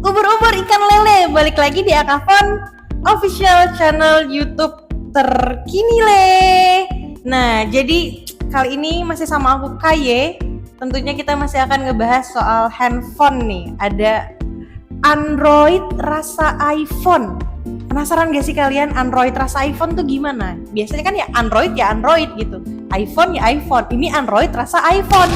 Ubur-ubur ikan lele, balik lagi di Akafon official channel YouTube terkini le. Nah, jadi kali ini masih sama aku Kaye. Tentunya kita masih akan ngebahas soal handphone nih. Ada Android rasa iPhone. Penasaran gak sih kalian Android rasa iPhone tuh gimana? Biasanya kan ya Android gitu. iPhone ya iPhone. Ini Android rasa iPhone.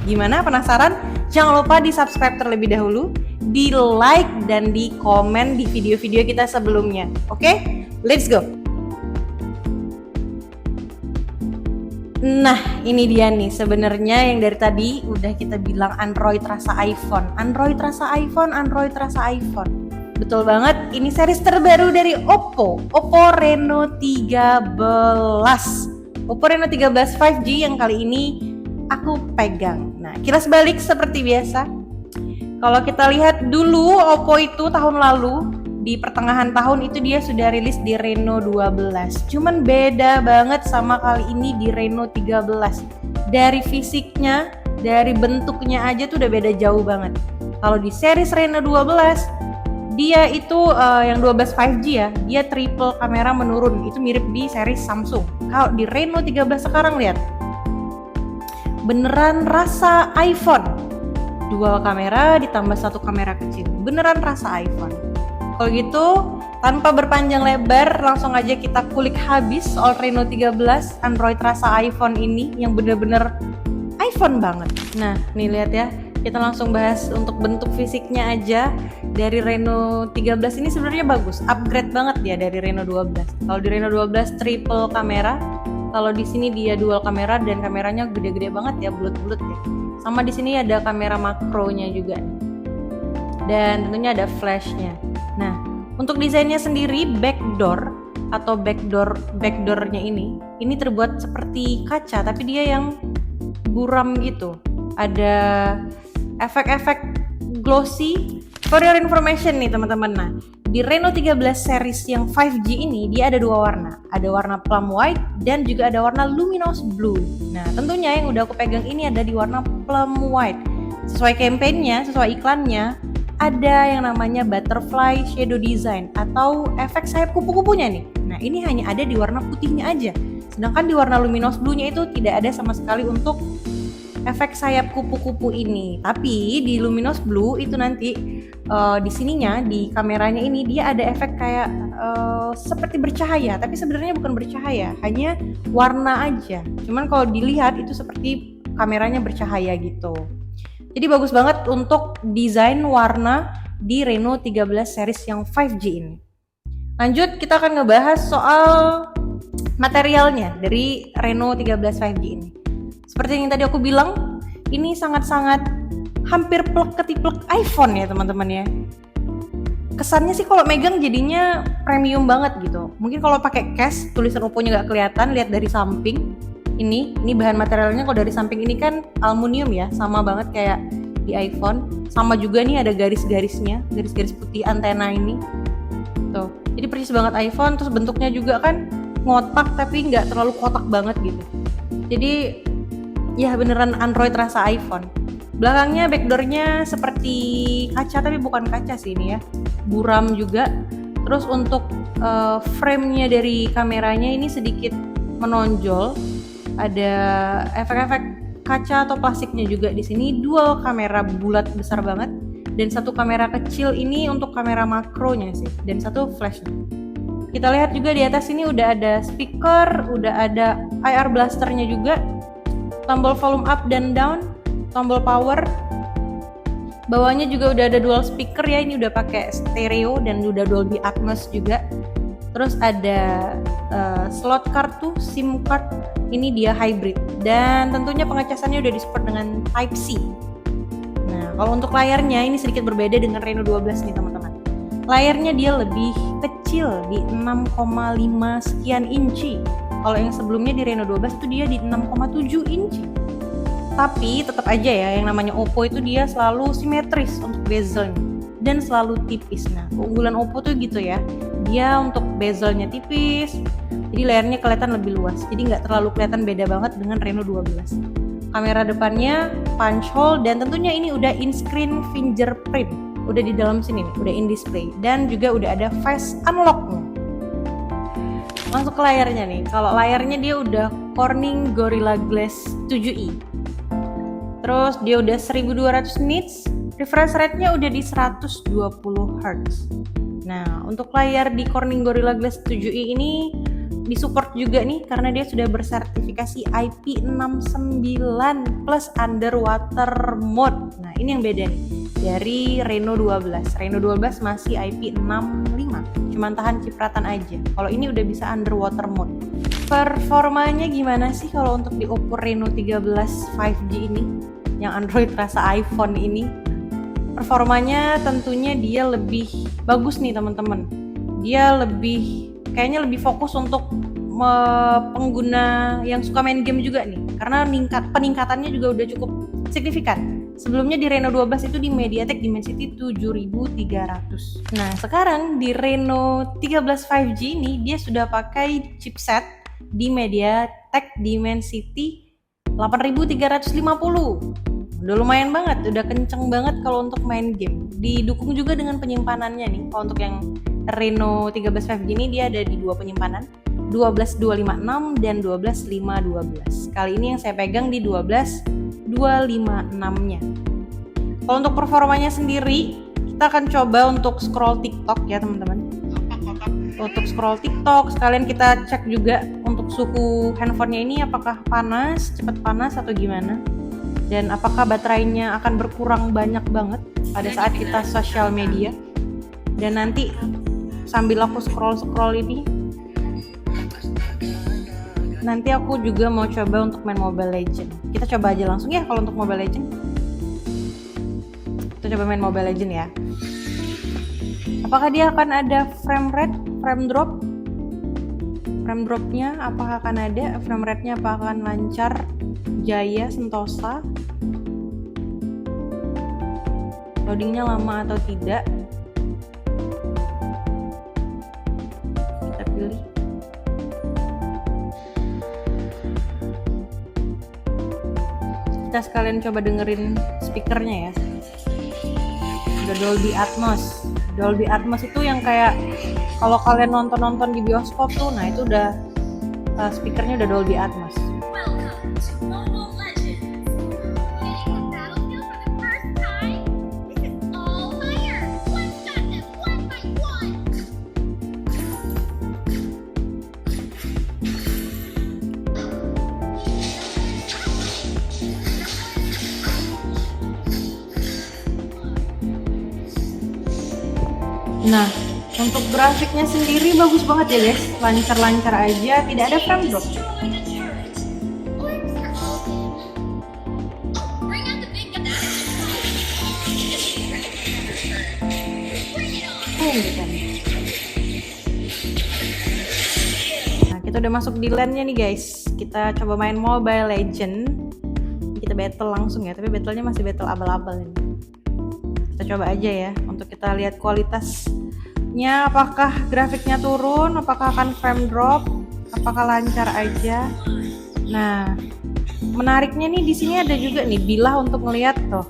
Gimana, penasaran? Jangan lupa di subscribe terlebih dahulu, di like dan di komen di video-video kita sebelumnya. Oke? Let's go. Nah, ini dia nih sebenarnya yang dari tadi udah kita bilang Android rasa iPhone. Android rasa iPhone. Betul banget, ini series terbaru dari Oppo Reno 13. Oppo Reno 13 5G yang kali ini aku pegang. Nah, kilas balik seperti biasa. Kalau kita lihat dulu Oppo itu tahun lalu di pertengahan tahun itu dia sudah rilis di Reno 12. Cuman beda banget sama kali ini di Reno 13. Dari fisiknya, dari bentuknya aja tuh udah beda jauh banget. Kalau di series Reno 12, dia itu yang 12 5G ya, dia triple kamera menurun. Itu mirip di series Samsung. Kalau di Reno 13 sekarang lihat, beneran rasa iPhone. Dual kamera ditambah satu kamera kecil. Beneran rasa iPhone. Kalau gitu, tanpa berpanjang lebar, langsung aja kita kulik habis soal Reno 13 Android rasa iPhone ini yang bener-bener iPhone banget. Nah, nih lihat ya. Kita langsung bahas untuk bentuk fisiknya aja. Dari Reno 13 ini sebenarnya bagus. Upgrade banget ya dari Reno 12. Kalau di Reno 12 triple kamera, kalau di sini dia dual kamera dan kameranya gede-gede banget ya, bulat-bulat ya. Sama di sini ada kamera makronya juga. Dan tentunya ada flashnya. Nah, untuk desainnya sendiri backdoor atau backdoornya ini terbuat seperti kaca tapi dia yang buram gitu. Ada efek-efek glossy. For your information nih teman-teman. Nah, di Reno 13 series yang 5G ini dia ada dua warna. Ada warna plum white dan juga ada warna luminous blue. Nah, tentunya yang udah aku pegang ini ada di warna plum white. Sesuai campaign-nya, sesuai iklannya, ada yang namanya butterfly shadow design atau efek sayap kupu-kupunya nih. Nah, ini hanya ada di warna putihnya aja. Sedangkan di warna luminous blue-nya itu tidak ada sama sekali untuk efek sayap kupu-kupu ini. Tapi di luminous blue itu nanti di sininya, di kameranya ini dia ada efek kayak seperti bercahaya, tapi sebenarnya bukan bercahaya, hanya warna aja. Cuman kalau dilihat itu seperti kameranya bercahaya gitu. Jadi bagus banget untuk desain warna di Reno 13 series yang 5G ini. Lanjut, kita akan ngebahas soal materialnya dari Reno 13 5G ini. Seperti yang tadi aku bilang, ini sangat-sangat hampir plek ketiplek iPhone ya teman-teman ya. Kesannya sih kalau megang jadinya premium banget gitu. Mungkin kalau pakai case, tulisan Oppo-nya nggak kelihatan, lihat dari samping. Ini bahan materialnya kalau dari samping ini kan aluminium ya, sama banget kayak di iPhone. Sama juga nih ada garis-garisnya, garis-garis putih antena ini. Tuh, jadi persis banget iPhone. Terus bentuknya juga kan ngotak tapi nggak terlalu kotak banget gitu. Jadi ya beneran Android rasa iPhone. Belakangnya backdoornya seperti kaca tapi bukan kaca sih ini ya, buram juga. Terus untuk frame-nya dari kameranya ini sedikit menonjol, ada efek-efek kaca atau plastiknya juga di sini. Dual kamera bulat besar banget dan satu kamera kecil ini untuk kamera makronya sih, dan satu flash. Kita lihat juga di atas ini udah ada speaker, udah ada IR blasternya juga, tombol volume up dan down, tombol power. Bawahnya juga udah ada dual speaker ya, ini udah pakai stereo dan udah Dolby Atmos juga. Terus ada slot kartu SIM card, ini dia hybrid dan tentunya pengecasannya udah disupport dengan Type C. Nah, kalau untuk layarnya ini sedikit berbeda dengan Reno 12 nih teman-teman. Layarnya dia lebih kecil di 6,5 sekian inci. Kalau yang sebelumnya di Reno 12 itu dia di 6,7 inci. Tapi tetap aja ya, yang namanya Oppo itu dia selalu simetris untuk bezelnya dan selalu tipis. Nah, keunggulan Oppo tuh gitu ya. Dia untuk bezelnya tipis, jadi layarnya kelihatan lebih luas. Jadi nggak terlalu kelihatan beda banget dengan Reno 12. Kamera depannya punch hole dan tentunya ini udah in-screen fingerprint. udah di dalam sini nih, udah in display, dan juga udah ada face unlock-nya. Masuk ke layarnya nih. Kalau layarnya dia udah Corning Gorilla Glass 7i. Terus dia udah 1200 nits, refresh rate-nya udah di 120 Hz. Nah, untuk layar di Corning Gorilla Glass 7i ini disupport juga nih karena dia sudah bersertifikasi IP69 plus underwater mode. Nah, ini yang beda nih dari Reno 12. Reno 12 masih IP65, cuman tahan cipratan aja. Kalau ini udah bisa underwater mode. Performanya gimana sih kalau untuk di Oppo Reno 13 5G ini? Yang Android rasa iPhone ini? Performanya tentunya dia lebih bagus nih teman-teman. Dia kayaknya lebih fokus untuk pengguna yang suka main game juga nih. Karena peningkatannya juga udah cukup signifikan. Sebelumnya di Reno 12 itu di MediaTek Dimensity 7300. Nah, sekarang di Reno 13 5G ini dia sudah pakai chipset di MediaTek Dimensity 8350. Udah lumayan banget, udah kenceng banget kalau untuk main game. Didukung juga dengan penyimpanannya nih. Kalau untuk yang Reno 13 5G ini dia ada di dua penyimpanan, 12256 dan 12512. Kali ini yang saya pegang di 12256-nya. Kalau untuk performanya sendiri, kita akan coba untuk scroll TikTok ya teman-teman. Untuk scroll TikTok, sekalian kita cek juga untuk suhu handphonenya ini apakah panas, cepat panas atau gimana. Dan apakah baterainya akan berkurang banyak banget pada saat kita sosial media. Dan nanti sambil aku scroll ini, nanti aku juga mau coba untuk main Mobile Legend. Kita coba aja langsung ya kalau untuk Mobile Legend. Kita coba main Mobile Legend ya. Apakah dia akan ada frame rate, frame drop? Frame dropnya apakah akan ada? Frame rate-nya apakah akan lancar, jaya, sentosa? Loadingnya lama atau tidak? Kita pilih. Kita sekalian coba dengerin speakernya ya. Udah Dolby Atmos. Dolby Atmos itu yang kayak kalau kalian nonton di bioskop tuh, nah itu udah speakernya udah Dolby Atmos. Nah, untuk grafiknya sendiri bagus banget ya guys, lancar-lancar aja, tidak ada frame drop. Nah, kita udah masuk di LAN-nya nih guys. Kita coba main Mobile Legend. Kita battle langsung ya, tapi battlenya masih battle abal-abal ini. Kita coba aja ya untuk kita lihat kualitasnya, apakah grafiknya turun, apakah akan frame drop, apakah lancar aja. Nah, menariknya nih di sini ada juga nih bilah untuk ngelihat tuh.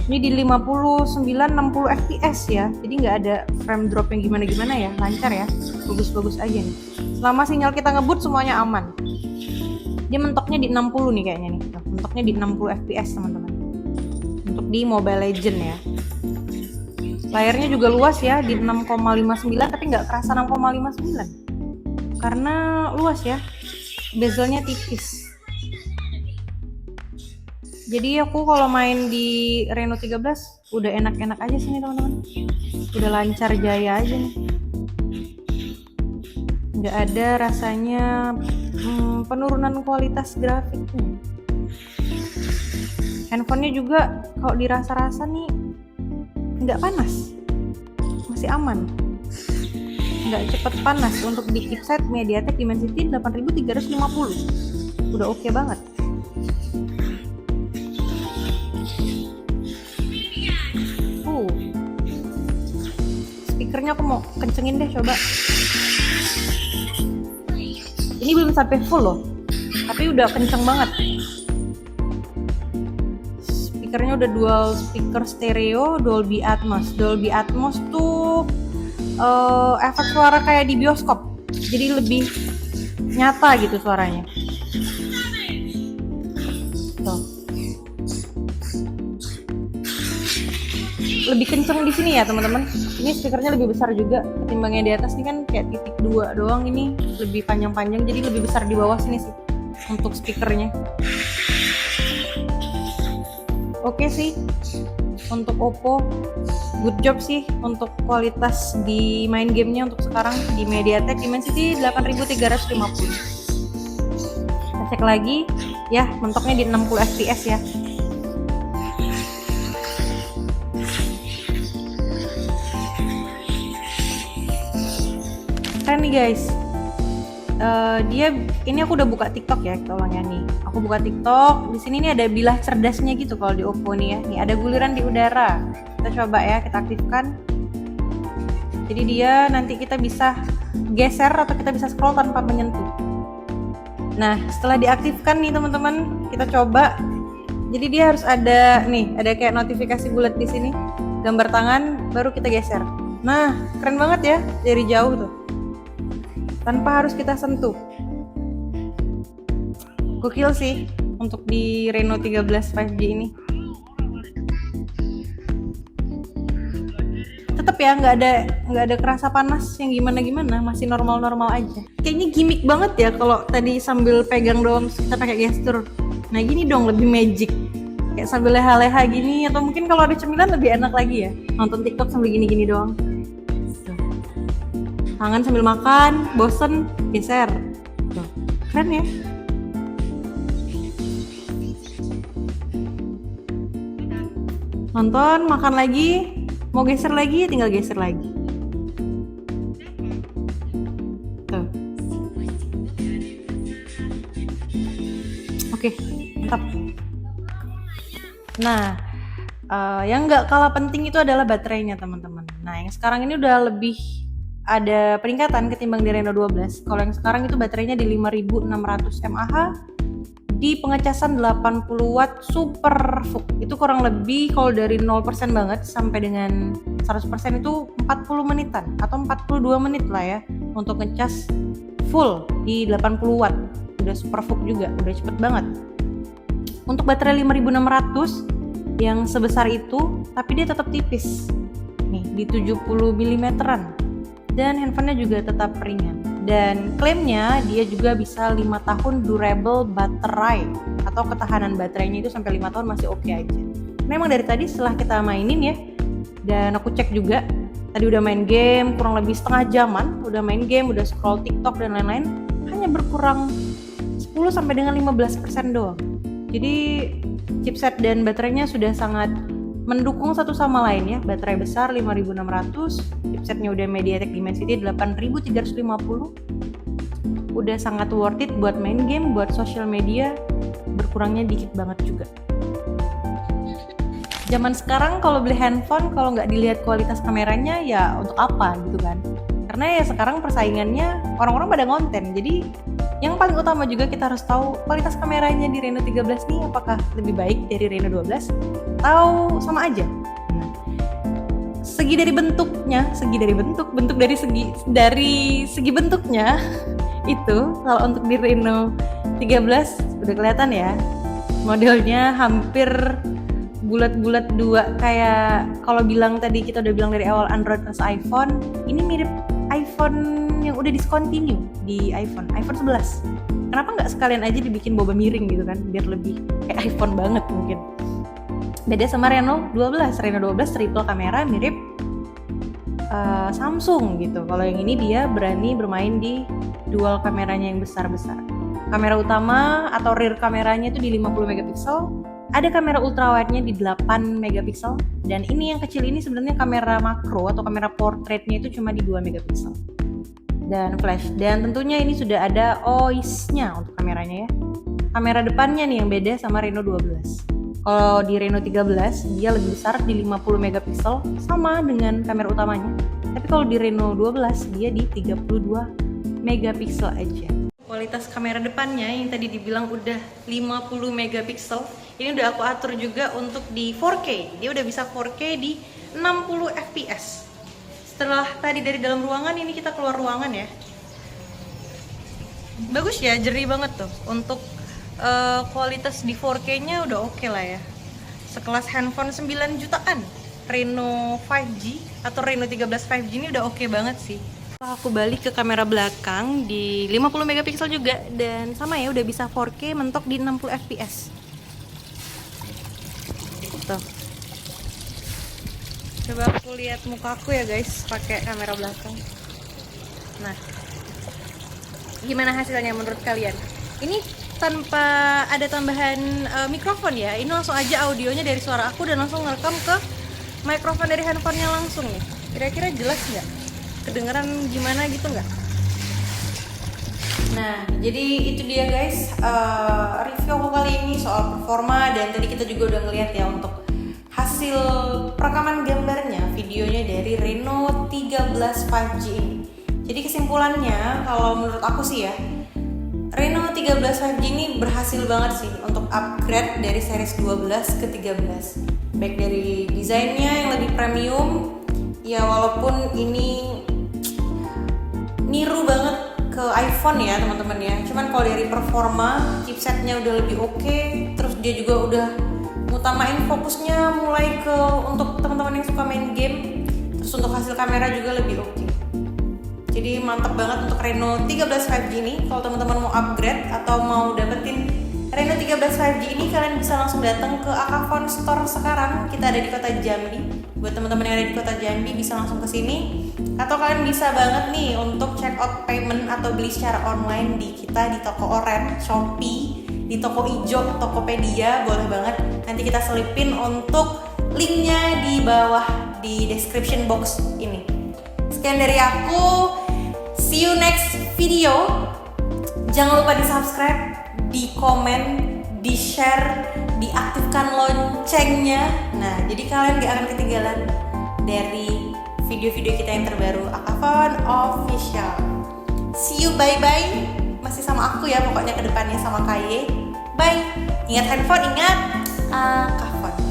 Ini di 59-60 fps ya. Jadi nggak ada frame drop yang gimana-gimana ya, lancar ya. Bagus-bagus aja nih. Selama sinyal kita ngebut semuanya aman. Dia mentoknya di 60 nih kayaknya nih. Mentoknya di 60 fps teman-teman. Untuk di Mobile Legend ya. Layarnya juga luas ya, di 6,59 tapi nggak kerasa 6,59 karena luas ya, bezelnya tipis. Jadi aku kalau main di Reno 13 udah enak-enak aja sih nih teman-teman, udah lancar jaya aja nih, nggak ada rasanya penurunan kualitas grafiknya. Handphonenya juga kalau dirasa-rasa nih nggak panas, masih aman, nggak cepet panas. Untuk di chipset MediaTek Dimensity 8350 udah oke banget. Speakernya aku mau kencengin deh, coba. Ini belum sampai full loh, tapi udah kenceng banget. speakernya udah dual speaker stereo, Dolby Atmos. Dolby Atmos tuh efek suara kayak di bioskop, jadi lebih nyata gitu suaranya. Tuh. Lebih kenceng di sini ya teman-teman. Ini speakernya lebih besar juga ketimbangnya di atas. Ini kan kayak titik 2 doang, ini lebih panjang-panjang, jadi lebih besar di bawah sini sih untuk speakernya. Oke sih, untuk Oppo good job sih untuk kualitas di main gamenya untuk sekarang di MediaTek Dimensity 8350. Kita cek lagi ya, mentoknya di 60 fps ya. Keren nih guys. Dia ini aku udah buka TikTok ya, tolongnya nih. Aku buka TikTok. Di sini nih ada bilah cerdasnya gitu kalau di Oppo nih ya. Nih ada guliran di udara. Kita coba ya, kita aktifkan. Jadi dia nanti kita bisa geser atau kita bisa scroll tanpa menyentuh. Nah, setelah diaktifkan nih teman-teman, kita coba. Jadi dia harus ada nih, ada kayak notifikasi bulat di sini, gambar tangan, baru kita geser. Nah, keren banget ya dari jauh tuh. Tanpa harus kita sentuh. Gokil sih untuk di Reno 13 5G ini. Tetap ya nggak ada kerasa panas yang gimana, masih normal aja. Kayaknya gimmick banget ya kalau tadi sambil pegang doang kita pakai gestur. Nah gini dong lebih magic. Kayak sambil leha-leha gini, atau mungkin kalau ada cemilan lebih enak lagi ya. Nonton TikTok sambil gini-gini doang. Tangan sambil makan, bosen, geser. Tuh, keren ya. Nonton, makan lagi, mau geser lagi, tinggal geser lagi. Tuh. Oke, mantap. Nah, yang nggak kalah penting itu adalah baterainya teman-teman. Nah, yang sekarang ini udah lebih ada peningkatan ketimbang di Reno 12. Kalau yang sekarang itu baterainya di 5600 mAh di pengecasan 80 watt super FUK. Itu kurang lebih kalau dari 0% banget sampai dengan 100% itu 40 menitan atau 42 menit lah ya untuk ngecas full di 80 watt. Udah super FUK juga, udah cepet banget. Untuk baterai 5600 yang sebesar itu, tapi dia tetap tipis. Nih, di 70 mm-an. Dan handphonenya juga tetap ringan. Dan klaimnya dia juga bisa 5 tahun durable baterai atau ketahanan baterainya itu sampai 5 tahun masih oke aja. Memang dari tadi setelah kita mainin ya, dan aku cek juga tadi udah main game kurang lebih setengah jaman, udah main game, udah scroll TikTok dan lain-lain, hanya berkurang 10 sampai dengan 15% doang. Jadi chipset dan baterainya sudah sangat mendukung satu sama lain ya. Baterai besar 5600, chipsetnya udah MediaTek Dimensity 8350. Udah sangat worth it buat main game, buat social media, berkurangnya dikit banget juga. Zaman sekarang kalau beli handphone, kalau nggak dilihat kualitas kameranya ya untuk apa gitu kan. Karena ya sekarang persaingannya orang-orang pada ngonten, jadi yang paling utama juga kita harus tahu kualitas kameranya di Reno 13 nih apakah lebih baik dari Reno 12 atau sama aja. Nah, bentuk dari segi bentuknya itu kalau untuk di Reno 13 udah kelihatan ya. Modelnya hampir bulat-bulat dua, kayak kalau bilang tadi kita udah bilang dari awal Android plus iPhone, ini mirip iPhone yang udah discontinue di iPhone 11. Kenapa nggak sekalian aja dibikin boba miring gitu kan, biar lebih kayak iPhone banget mungkin. Beda sama Reno 12 triple kamera mirip Samsung gitu. Kalau yang ini dia berani bermain di dual kameranya yang besar-besar. Kamera utama atau rear kameranya itu di 50 megapiksel. Ada kamera ultrawide-nya di 8 megapiksel, dan ini yang kecil ini sebenarnya kamera makro atau kamera portraitnya itu cuma di 2 megapiksel. Dan flash, dan tentunya ini sudah ada OIS-nya untuk kameranya ya. Kamera depannya nih yang beda sama Reno 12. Kalau di Reno 13 dia lebih besar di 50 megapiksel sama dengan kamera utamanya. Tapi kalau di Reno 12 dia di 32 megapiksel aja. kualitas kamera depannya yang tadi dibilang udah 50 megapiksel, ini udah aku atur juga untuk di 4K. Dia udah bisa 4K di 60 fps. Setelah tadi dari dalam ruangan, ini kita keluar ruangan ya. Bagus ya, jernih banget tuh. Untuk kualitas di 4K-nya udah oke lah ya. Sekelas handphone 9 jutaan, Reno 5G atau Reno 13 5G ini udah oke banget sih. Aku balik ke kamera belakang di 50 megapiksel juga, dan sama ya, udah bisa 4K mentok di 60 fps. Tuh. Coba aku lihat mukaku ya guys pakai kamera belakang. Nah, gimana hasilnya menurut kalian? Ini tanpa ada tambahan mikrofon ya, ini langsung aja audionya dari suara aku dan langsung ngerekam ke mikrofon dari handphonenya langsung nih. Kira-kira jelas nggak? Kedengeran gimana gitu nggak? Nah, jadi itu dia guys, review aku kali ini soal performa, dan tadi kita juga udah ngeliat ya untuk hasil perekaman gambarnya, videonya dari Reno 13 5G ini. Jadi kesimpulannya, kalau menurut aku sih ya, Reno 13 5G ini berhasil banget sih untuk upgrade dari series 12 ke 13. Baik dari desainnya yang lebih premium, ya walaupun ini niru banget ke iPhone ya teman-teman ya. Cuman kalau dari performa, chipsetnya udah lebih oke, terus dia juga udah ngutamain fokusnya mulai ke untuk teman-teman yang suka main game. Terus untuk hasil kamera juga lebih oke. Jadi mantap banget untuk Reno 13 5G ini. Kalau teman-teman mau upgrade atau mau dapetin Reno 13 5G ini, kalian bisa langsung datang ke Akafone Store sekarang. Kita ada di kota Jambi. Buat teman-teman yang ada di kota Jambi bisa langsung ke sini. Atau kalian bisa banget nih untuk check out payment atau beli secara online di kita di toko Oren, Shopee, di toko Ijo, Tokopedia, boleh banget. Nanti kita selipin untuk linknya di bawah di description box ini. Sekian dari aku, see you next video. Jangan lupa di subscribe, di komen, di share, diaktifkan loncengnya. Nah, jadi kalian gak akan ketinggalan dari video-video kita yang terbaru Akafone Official. See you, bye-bye. Masih sama aku ya pokoknya kedepannya, sama KY. Bye. Ingat handphone, ingat Akafone.